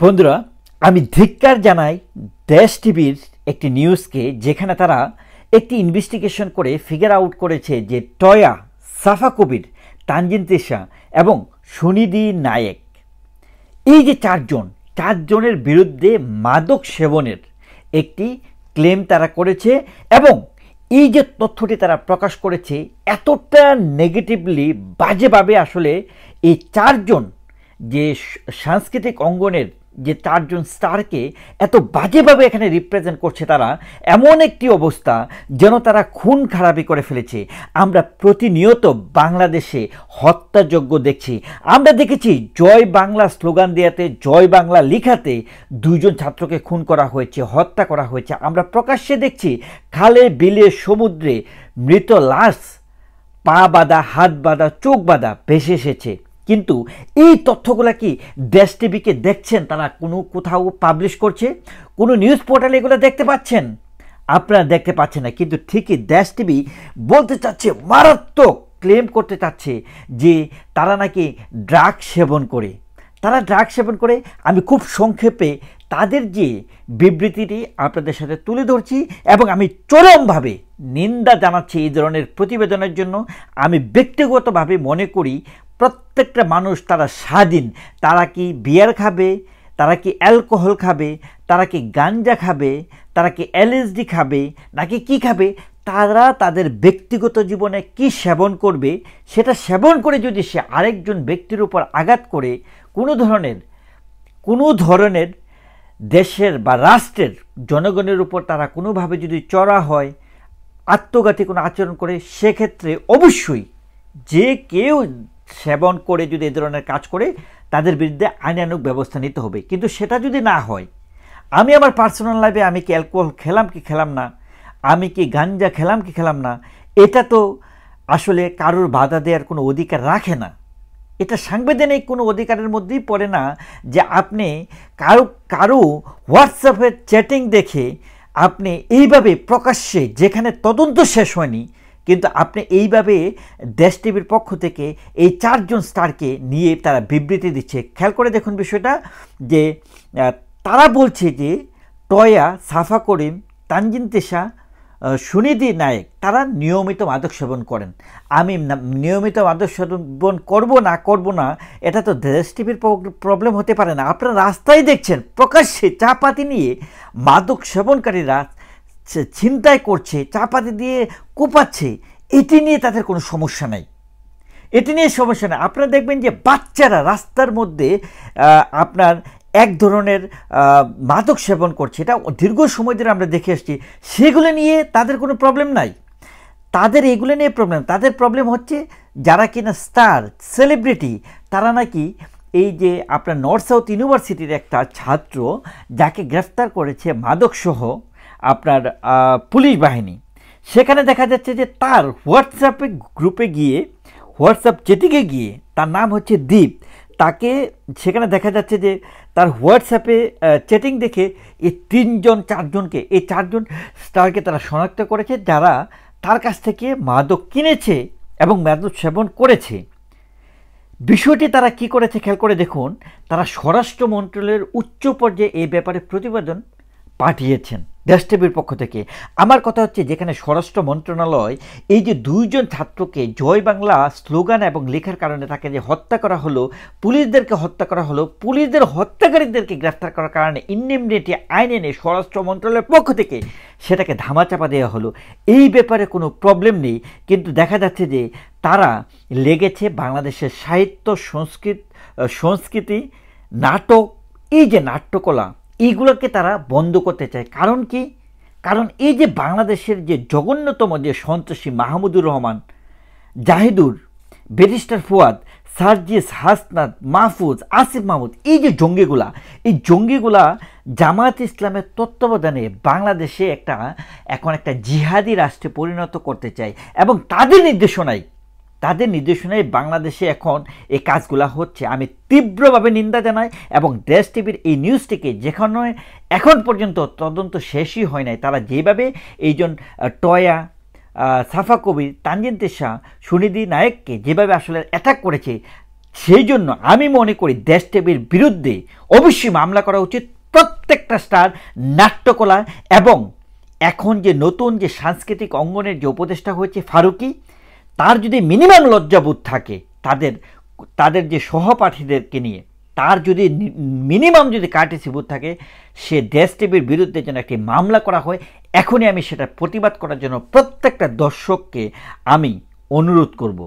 বন্ধুরা, আমি ধিক্কার জানাই দেশ টিভির একটি নিউজকে, যেখানে তারা একটি ইনভেস্টিগেশন করে ফিগার আউট করেছে যে টয়া, সাফা কবির, তানজিন তিশা এবং সুনিধি নায়েক, এই যে চারজনের বিরুদ্ধে মাদক সেবনের একটি ক্লেম তারা করেছে। এবং এই যে তথ্যটি তারা প্রকাশ করেছে, এতটা নেগেটিভলি বাজেভাবে আসলে এই চারজন যে সাংস্কৃতিক অঙ্গনের যে চারজন স্টারকে এত বাজেভাবে এখানে রিপ্রেজেন্ট করছে তারা, এমন একটি অবস্থা যেন তারা খুন খারাপি করে ফেলেছে। আমরা প্রতিনিয়ত বাংলাদেশে হত্যাযজ্ঞ দেখছি। আমরা দেখেছি জয় বাংলা স্লোগান দেওয়াতে, জয় বাংলা লিখাতে দুইজন ছাত্রকে খুন করা হয়েছে, হত্যা করা হয়েছে। আমরা প্রকাশ্যে দেখছি খালে বিলে সমুদ্রে মৃত লাশ, পা বাঁধা, হাত বাঁধা, চোখ বাঁধা ভেসে এসেছে। কিন্তু এই তথ্যগুলো কি দেশ টিভিকে দেখছেন? তারা কোথাও পাবলিশ করছে? কোনো নিউজ পোর্টালে এগুলো দেখতে পাচ্ছেন? আপনারা দেখতে পাচ্ছেন না। কিন্তু ঠিকই দেশ টিভি বলতে চাচ্ছে, মারাত্মক ক্লেম করতে চাচ্ছে যে তারা নাকি ড্রাগ সেবন করে। আমি খুব সংক্ষেপে তাদের যে বিবৃতিটি আপনাদের সাথে তুলে ধরছি এবং আমি চরমভাবে নিন্দা জানাচ্ছি এই ধরনের প্রতিবেদনের জন্য। আমি ব্যক্তিগতভাবে মনে করি প্রত্যেকটা মানুষ তারা স্বাধীন। তারা কি বিয়ার খাবে, তারা কি অ্যালকোহল খাবে, তারা কি গাঞ্জা খাবে, তারা কি এলএসডি খাবে, নাকি কি খাবে, তারা তাদের ব্যক্তিগত জীবনে কি সেবন করবে, সেটা সেবন করে যদি সে আরেকজন ব্যক্তির উপর আঘাত করে কোনো ধরনের দেশের বা রাষ্ট্রের জনগণের উপর তারা কোনোভাবে যদি চড়া হয়, আত্মঘাতী কোনো আচরণ করে, সেক্ষেত্রে অবশ্যই যে কেউ সেবন করে যদি এ ধরনের কাজ করে তাদের বিরুদ্ধে আইনানুগ ব্যবস্থা নিতে হবে। কিন্তু সেটা যদি না হয়, আমি আমার পার্সোনাল লাইফে আমি কি অ্যালকোহল খেলাম কি খেলাম না, আমি কি গাঞ্জা খেলাম কি খেলাম না, এটা তো আসলে কারোর বাধা দেওয়ার কোনো অধিকার রাখে না। এটা সাংবিধানিক কোনো অধিকারের মধ্যেই পড়ে না যে আপনি কারো হোয়াটসঅ্যাপের চ্যাটিং দেখে আপনি এইভাবে প্রকাশ্যে, যেখানে তদন্ত শেষ হয়নি, কিন্তু আপনি এইভাবে দেশ টিভির পক্ষ থেকে এই চারজন স্টারকে নিয়ে তারা বিবৃতি দিচ্ছে। খেয়াল করে দেখুন বিষয়টা, যে তারা বলছে যে টয়া, সাফা করিম, তানজিন তিশা, সুনিধি নায়েক তারা নিয়মিত মাদক সেবন করেন। আমি নিয়মিত মাদক সেবন করব না এটা তো দেশ টিভির প্রবলেম হতে পারে না। আপনারা রাস্তায় দেখছেন প্রকাশ্যে চাপাতি নিয়ে মাদক সেবনকারীরা ছিনতাই করছে, চাপাতি দিয়ে কোপাচ্ছে, এটি নিয়ে তাদের কোনো সমস্যা নাই। আপনারা দেখবেন যে বাচ্চারা রাস্তার মধ্যে আপনার এক ধরনের মাদক সেবন করছে, এটা দীর্ঘ সময় ধরে আমরা দেখে আসছি। সেগুলো নিয়ে তাদের কোনো প্রবলেম নাই। এগুলো নিয়ে তাদের প্রবলেম হচ্ছে যারা কিনা স্টার, সেলিব্রিটি, তারা নাকি এই যে আপনার নর্থ সাউথ ইউনিভার্সিটির একটা ছাত্র যাকে গ্রেফতার করেছে মাদকসহ আপনার পুলিশ বাহিনী, সেখানে দেখা যাচ্ছে যে তার হোয়াটসঅ্যাপ চ্যাটিংয়ে গিয়ে, তার নাম হচ্ছে দীপ, তাকে সেখানে দেখা যাচ্ছে যে তার হোয়াটসঅ্যাপে চ্যাটিং দেখে এই এই চারজন স্টারকে তারা শনাক্ত করেছে, যারা তার কাছ থেকে মাদক কিনেছে এবং মাদক সেবন করেছে। বিষয়টি তারা কি করেছে খেয়াল করে দেখুন। তারা স্বরাষ্ট্র মন্ত্রণালয়ের উচ্চ পর্যায়ে এই ব্যাপারে প্রতিবেদন পাঠিয়েছেন দেশ টিভির পক্ষ থেকে। আমার কথা হচ্ছে, যেখানে স্বরাষ্ট্র মন্ত্রণালয় এই যে দুইজন ছাত্রকে জয় বাংলা স্লোগান এবং লেখার কারণে তাকে যে হত্যা করা হলো, পুলিশদেরকে হত্যা করা হলো, পুলিশদের হত্যাকারীদেরকে গ্রেফতার করার কারণে ইনডেমনিটি আইন এনে স্বরাষ্ট্র মন্ত্রণালয়ের পক্ষ থেকে সেটাকে ধামাচাপা দেওয়া হলো। এই ব্যাপারে কোনো প্রবলেম নেই, কিন্তু দেখা যাচ্ছে যে তারা লেগেছে বাংলাদেশের সাহিত্য, সংস্কৃতি, নাটক, এই যে নাট্যকলা, এইগুলোকে তারা বন্ধ করতে চায়। কারণ কি? কারণ এই যে বাংলাদেশের যে জঘন্যতম যে সন্ত্রাসী মাহমুদুর রহমান, জাহিদুর, ব্যারিস্টার ফুয়াদ, সার্জিস, হাসনাত, মাহফুজ, আসিফ মাহমুদ, এই যে জঙ্গিগুলা জামায়াত ইসলামের তত্ত্বাবধানে বাংলাদেশে এখন একটা জিহাদি রাষ্ট্রে পরিণত করতে চায় এবং তাদের নির্দেশনায় বাংলাদেশে এখন এই কাজগুলো হচ্ছে। আমি তীব্রভাবে নিন্দা জানাই এবং দেশ টিভির এই নিউজটিকে, যেখানে এখন পর্যন্ত তদন্ত শেষই হয় নাই, তারা যেভাবে এইজন টয়া, সাফা কবির, তানজিন তিশা, সুনিধি নায়েককে যেভাবে আসলে অ্যাটাক করেছে, সেই জন্য আমি মনে করি দেশ টিভির বিরুদ্ধে অবশ্যই মামলা করা উচিত প্রত্যেকটা স্টার, নাট্যকলা এবং এখন যে নতুন যে সাংস্কৃতিক অঙ্গনের যে উপদেষ্টা হয়েছে ফারুকী, তার যদি মিনিমাম লজ্জাবোধ থাকে তাদের যে সহপাঠীদেরকে নিয়ে, তার যদি মিনিমাম যদি কার্টেসি বোধ থাকে, সে দেশ টিভির বিরুদ্ধে যেন একটি মামলা করা হয়। এখনই আমি সেটা প্রতিবাদ করার জন্য প্রত্যেকটা দর্শককে আমি অনুরোধ করব।